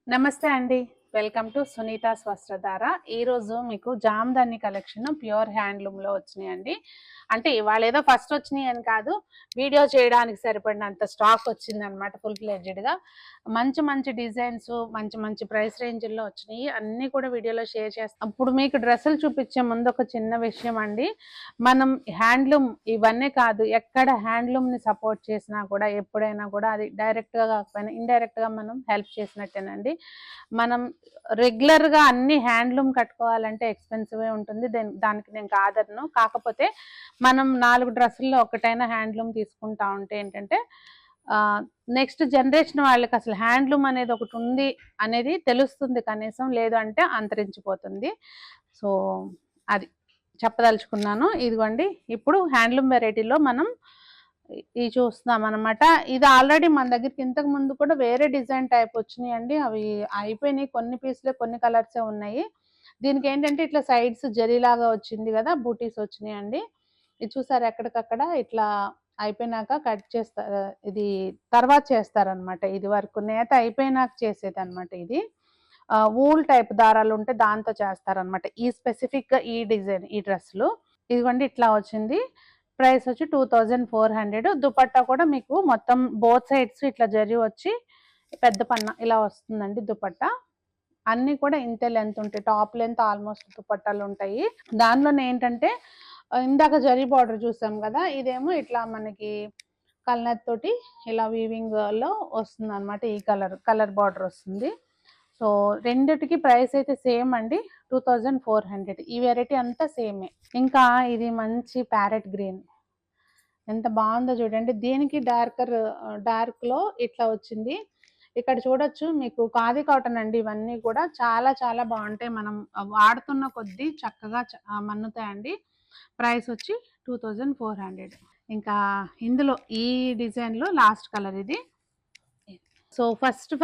నమస్తే అండి. Welcome to Sunita's Vastradhara. ఈరోజు మీకు జామదాని కలెక్షన్ ప్యూర్ హ్యాండ్లూమ్‌లో వచ్చినాయండి. అంటే ఇవాళేదో ఫస్ట్ వచ్చినాయి అని కాదు. వీడియో చేయడానికి సరిపడినంత స్టాక్ వచ్చిందనమాట ఫుల్ ఫ్లెడ్జ్డ్‌గా. మంచి మంచి డిజైన్స్, మంచి మంచి ప్రైస్ రేంజ్‌ల్లో వచ్చినాయి. అన్నీ కూడా వీడియోలో షేర్ చేస్తాం. ఇప్పుడు మీకు డ్రెస్సులు చూపించే ముందు ఒక చిన్న విషయం అండి. మనం హ్యాండ్లూమ్ ఇవన్నీ కాదు, ఎక్కడ హ్యాండ్లూమ్‌ని సపోర్ట్ చేసినా కూడా ఎప్పుడైనా కూడా అది డైరెక్ట్‌గా కాకపోయినా ఇండైరెక్ట్‌గా మనం హెల్ప్ చేసినట్టేనండి. మనం రెగ్యులర్‌గా అన్ని హ్యాండ్లూమ్ కట్టుకోవాలంటే ఎక్స్‌పెన్సివే ఉంటుంది. దానికి నేను కాదనను. కాకపోతే మనం 4 డ్రెస్సుల్లో ఒకటైనా హ్యాండ్లూమ్ తీసుకుంటా ఉంటే ఏంటంటే నెక్స్ట్ జనరేషన్ వాళ్ళకి అసలు హ్యాండ్లూమ్ అనేది ఒకటి ఉంది అనేది తెలుస్తుంది కనీసం. లేదు అంటే అంతరించిపోతుంది. సో అది చెప్పదలుచుకున్నాను. ఇదిగోండి, ఇప్పుడు హ్యాండ్లూమ్ వెరైటీలో మనం ఇది చూస్తున్నాం అనమాట. ఇది ఆల్రెడీ మన దగ్గరికి ఇంతకు ముందు కూడా వేరే డిజైన్ టైప్ వచ్చినాయండి. అవి అయిపోయినాయి. కొన్ని పీసులే, కొన్ని కలర్సే ఉన్నాయి. దీనికి ఏంటంటే ఇట్లా సైడ్స్ జరీలాగా వచ్చింది కదా, బూటీస్ వచ్చినాయండి. ఇది చూసారు, ఎక్కడికక్కడ ఇట్లా అయిపోయినాక కట్ చేస్తారు. ఇది తర్వాత చేస్తారనమాట. ఇది వరకు నేత అయిపోయినాక చేసేది అనమాట. ఇది వూల్ టైప్ దారాలు ఉంటే దాంతో చేస్తారనమాట. ఈ స్పెసిఫిక్గా ఈ డిజైన్, ఈ డ్రెస్సులు ఇదిగోండి ఇట్లా వచ్చింది. ప్రైస్ వచ్చి 2400. దుపట్టా కూడా మీకు మొత్తం బోత్ సైడ్స్ ఇట్లా జరి వచ్చి పెద్ద పన్న ఇలా వస్తుందండి దుపట్టా. అన్నీ కూడా ఇంతే లెంత్ ఉంటాయి. టాప్ లెంత్ ఆల్మోస్ట్ దుపట్టాలు ఉంటాయి. దానిలోనే ఏంటంటే ఇందాక జరీ బార్డర్ చూసాం కదా, ఇదేమో ఇట్లా మనకి కల్నెత్ తోటి ఇలా వీవింగ్ లో వస్తుంది అనమాట. ఈ కలర్ బార్డర్ వస్తుంది. సో రెండిటికి ప్రైస్ అయితే సేమ్ అండి, 2400. ఈ వెరైటీ అంతా సేమే. ఇంకా ఇది మంచి ప్యారెట్ గ్రీన్, ఎంత బాగుందో చూడండి. దీనికి డార్క్ లో ఇట్లా వచ్చింది. ఇక్కడ చూడొచ్చు మీకు ఖాదీ కాటన్ అండి. ఇవన్నీ కూడా చాలా చాలా బాగుంటాయి. మనం వాడుతున్న కొద్దీ చక్కగా మన్నుతాయండి. ప్రైస్ వచ్చి 2400. ఇంకా ఇందులో ఈ డిజైన్ లో లాస్ట్ కలర్ ఇది. సో ఫస్ట్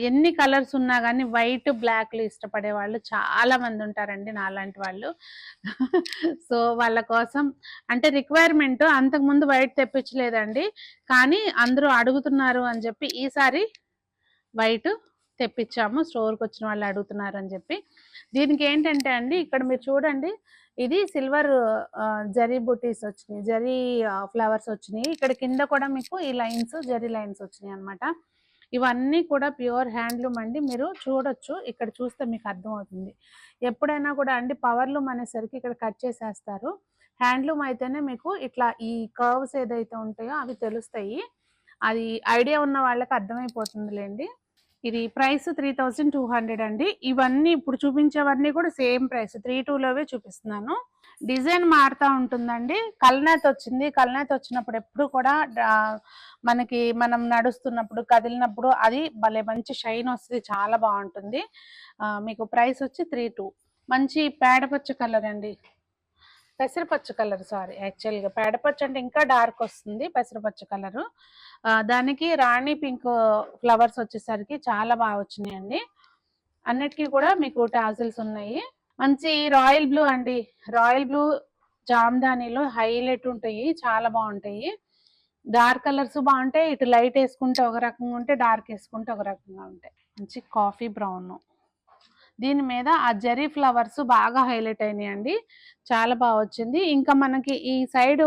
ఎన్ని కలర్స్ ఉన్నా కానీ వైట్ బ్లాక్లు ఇష్టపడే వాళ్ళు చాలా మంది ఉంటారండి, నాలాంటి వాళ్ళు. సో వాళ్ళ కోసం అంటే రిక్వైర్మెంట్, అంతకుముందు వైట్ తెప్పించలేదండి, కానీ అందరూ అడుగుతున్నారు అని చెప్పి ఈసారి వైట్ తెప్పించాము. స్టోర్కి వచ్చిన వాళ్ళు అడుగుతున్నారు అని చెప్పి. దీనికి ఏంటంటే అండి, ఇక్కడ మీరు చూడండి, ఇది సిల్వర్ జరీ బుటీస్ వచ్చినాయి, జరీ ఫ్లవర్స్ వచ్చినాయి. ఇక్కడ కింద కూడా మీకు ఈ లైన్స్, జరీ లైన్స్ వచ్చినాయి అనమాట. ఇవన్నీ కూడా ప్యూర్ హ్యాండ్లూమ్ అండి. మీరు చూడొచ్చు, ఇక్కడ చూస్తే మీకు అర్థమవుతుంది. ఎప్పుడైనా కూడా అండి పవర్లూమ్ అనేసరికి ఇక్కడ కట్ చేసేస్తారు. హ్యాండ్లూమ్ అయితేనే మీకు ఇట్లా ఈ కర్వ్స్ ఏదైతే ఉంటాయో అవి తెలుస్తాయి. అది ఐడియా ఉన్న వాళ్ళకి అర్థమైపోతుందిలేండి. ఇది ప్రైస్ 3200 అండి. ఇవన్నీ ఇప్పుడు చూపించేవన్నీ కూడా సేమ్ ప్రైస్, 32లోవే చూపిస్తున్నాను. డిజైన్ మారుతూ ఉంటుందండి. కల్నేత వచ్చింది. కల్నేత వచ్చినప్పుడు ఎప్పుడు కూడా మనం నడుస్తున్నప్పుడు, కదిలినప్పుడు అది భలే మంచి షైన్ వస్తుంది, చాలా బాగుంటుంది. మీకు ప్రైస్ వచ్చి 32. మంచి పేడపచ్చ కలర్ అండి, పెసరపచ్చ కలర్. సారీ, యాక్చువల్గా పేడపచ్చ అంటే ఇంకా డార్క్ వస్తుంది. పెసరపచ్చ కలరు, దానికి రాణి పింక్ ఫ్లవర్స్ వచ్చేసరికి చాలా బాగా వచ్చినాయండి. అన్నిటికీ కూడా మీకు టాజిల్స్ ఉన్నాయి. మంచి రాయల్ బ్లూ అండి. రాయల్ బ్లూ జామ్దానిలో హైలైట్ ఉంటాయి, చాలా బాగుంటాయి. డార్క్ కలర్స్ బాగుంటాయి. ఇటు లైట్ వేసుకుంటే ఒక రకంగా ఉంటాయి, డార్క్ వేసుకుంటే ఒక రకంగా ఉంటాయి. మంచి కాఫీ బ్రౌన్, దీని మీద ఆ జెరీ ఫ్లవర్స్ బాగా హైలైట్ అయినాయండి, చాలా బాగా వచ్చింది. ఇంకా మనకి ఈ సైడ్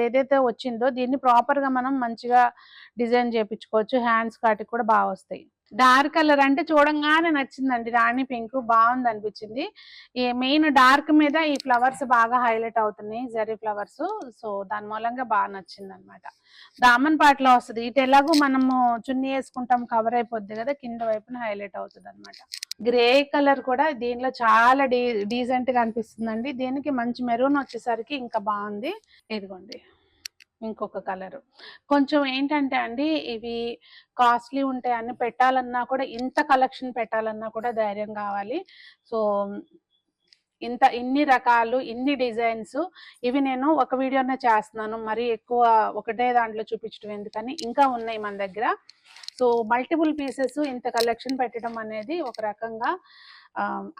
ఏదైతే వచ్చిందో దీన్ని ప్రాపర్ గా మనం మంచిగా డిజైన్ చేయించుకోవచ్చు. హ్యాండ్స్ కాటికి కూడా బాగా వస్తాయి. డార్క్ కలర్ అంటే చూడంగానే నచ్చిందండి, రాణి పింక్ బాగుంది అనిపించింది. ఈ మెయిన్ డార్క్ మీద ఈ ఫ్లవర్స్ బాగా హైలైట్ అవుతున్నాయి, జరీ ఫ్లవర్స్. సో దాని మూలంగా బాగా నచ్చింది అనమాట. దామన్ పాటలో వస్తుంది. ఇటు ఎలాగో మనము చున్నీ వేసుకుంటాం, కవర్ అయిపోద్ది కదా, కింద వైపున హైలైట్ అవుతుంది అనమాట. గ్రే కలర్ కూడా దీనిలో చాలా డీసెంట్ గా అనిపిస్తుందండి. దీనికి మంచి మెరూన్ వచ్చేసరికి ఇంకా బాగుంది. ఇదిగోండి ఇంకొక కలర్. కొంచెం ఏంటంటే అండి, ఇవి కాస్ట్లీ ఉంటాయి, అన్ని పెట్టాలన్నా కూడా, ఇంత కలెక్షన్ పెట్టాలన్నా కూడా ధైర్యం కావాలి. సో ఇన్ని రకాలు, ఇన్ని డిజైన్స్, ఇవి నేను ఒక వీడియోనే చేస్తున్నాను. మరి ఎక్కువ ఒకటే దాంట్లో చూపించడం ఎందుకని, ఇంకా ఉన్నాయి మన దగ్గర. సో మల్టిపుల్ పీసెస్ ఇంత కలెక్షన్ పెట్టడం అనేది ఒక రకంగా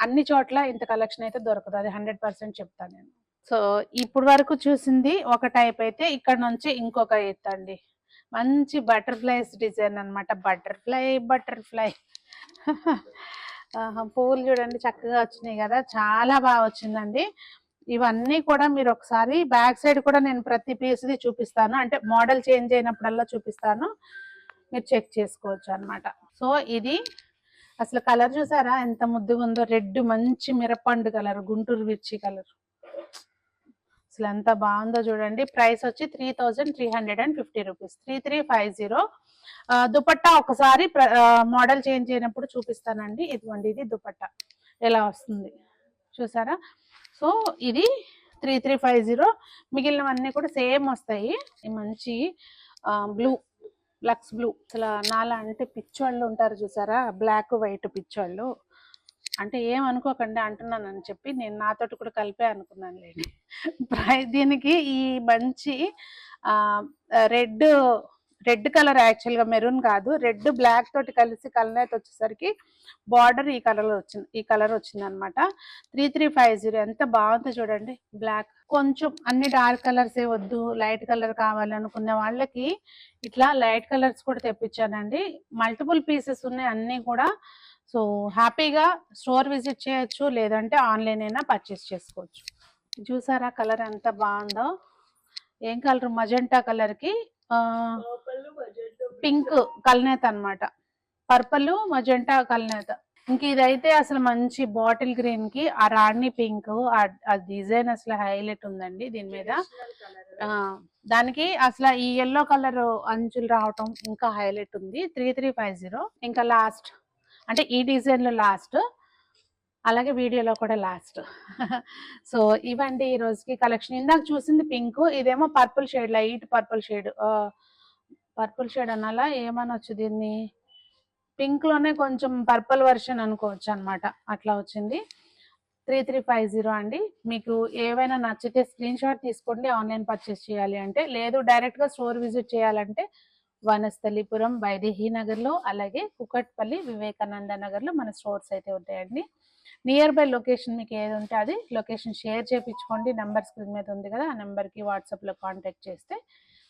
అన్ని చోట్ల ఇంత కలెక్షన్ అయితే దొరకదు, అది 100% చెప్తాను నేను. సో ఇప్పుడు వరకు చూసింది ఒక టైప్ అయితే, ఇక్కడ నుంచి ఇంకొక ఎత్తు అండి. మంచి బటర్ఫ్లైస్ డిజైన్ అన్నమాట. బటర్ఫ్లై పువ్వులు చూడండి చక్కగా వచ్చినాయి కదా, చాలా బాగా వచ్చిందండి. ఇవన్నీ కూడా మీరు ఒకసారి బ్యాక్ సైడ్ కూడా నేను ప్రతి పీస్ది చూపిస్తాను, అంటే మోడల్ చేంజ్ అయినప్పుడల్లా చూపిస్తాను, మీరు చెక్ చేసుకోవచ్చు అన్నమాట. సో ఇది అసలు కలర్ చూసారా ఎంత ముద్దుగా ఉందో, రెడ్ మంచి మిరపండు కలర్, గుంటూరు మిర్చి కలర్, అసలు ఎంత బాగుందో చూడండి. ప్రైస్ వచ్చి 3350 రూపీస్, 3350. దుపట్టా ఒకసారి మోడల్ చేంజ్ అయినప్పుడు చూపిస్తానండి. ఇదిగోండి ఇది దుపట్టా ఎలా వస్తుంది చూసారా. సో ఇది 3350. మిగిలినవన్నీ కూడా సేమ్ వస్తాయి. మంచి బ్లూ, లక్స్ బ్లూ. అసలు నాలా అంటే పిచ్చోళ్ళు ఉంటారు చూసారా, బ్లాక్ వైట్ పిచ్చోళ్ళు, అంటే ఏమనుకోకండి అంటున్నానని చెప్పి నేను నాతోటి కూడా కలిపే అనుకున్నాను లేండి. దీనికి ఈ మంచి రెడ్ కలర్, యాక్చువల్గా మెరూన్ కాదు, రెడ్ బ్లాక్ తోటి కలిసి కలర్ వచ్చేసరికి బార్డర్ ఈ కలర్ వచ్చింది అనమాట. 3350. ఎంత బాగుందో చూడండి. బ్లాక్ కొంచెం అన్ని డార్క్ కలర్స్ ఏ వద్దు, లైట్ కలర్ కావాలనుకునే వాళ్ళకి ఇట్లా లైట్ కలర్స్ కూడా తెప్పించానండి. మల్టిపుల్ పీసెస్ ఉన్నాయి అన్నీ కూడా. సో హ్యాపీగా స్టోర్ విజిట్ చేయొచ్చు, లేదంటే ఆన్లైన్ అయినా పర్చేస్ చేసుకోవచ్చు. చూసారా కలర్ ఎంత బాగుందో. ఏం కలర్? మజెంటా కలర్కి పింక్ కల్నేత అనమాట, పర్పుల్ మజెంటా కల్నేత. ఇంక ఇదైతే అసలు మంచి బాటిల్ గ్రీన్ కి ఆ రాణి పింక్, ఆ డిజైన్ అసలు హైలైట్ ఉందండి దీని మీద. దానికి అసలు ఈ ఎల్లో కలర్ అంచులు రావటం ఇంకా హైలైట్ ఉంది. 3350. ఇంకా లాస్ట్ అంటే ఈ డిజైన్ లో లాస్ట్, అలాగే వీడియోలో కూడా లాస్ట్. సో ఇవండి ఈ రోజుకి కలెక్షన్. ఇందాక చూసింది పింక్, ఇదేమో purple shade, light purple shade అనాలా ఏమనొచ్చు దీన్ని, పింక్ లోనే కొంచెం పర్పుల్ వర్షన్ అనుకోవచ్చు అనమాట. అట్లా వచ్చింది. 3350 అండి. మీకు ఏవైనా నచ్చితే స్క్రీన్ షాట్ తీసుకోండి ఆన్లైన్ పర్చేస్ చేయాలి అంటే, లేదు డైరెక్ట్ గా స్టోర్ విజిట్ చేయాలంటే వనస్థలిపురం వైదేహీ నగర్ లో, అలాగే కుకట్పల్లి వివేకానంద నగర్ లో మన స్టోర్స్ అయితే ఉంటాయండి. నియర్ బై లొకేషన్ మీకు ఏది ఉంటే అది లొకేషన్ షేర్ చేయించుకోండి. నెంబర్ స్క్రీన్ మీద ఉంది కదా, ఆ నెంబర్కి వాట్సాప్లో కాంటాక్ట్ చేస్తే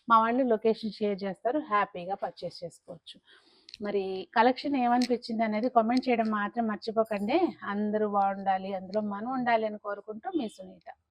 మా వాళ్ళు లొకేషన్ షేర్ చేస్తారు, హ్యాపీగా పర్చేస్ చేసుకోవచ్చు. మరి కలెక్షన్ ఏమనిపించింది అనేది కామెంట్ చేయడం మాత్రం మర్చిపోకండి. అందరూ బాగుండాలి, అందులో మనం ఉండాలి అని కోరుకుంటూ మీ సునీత.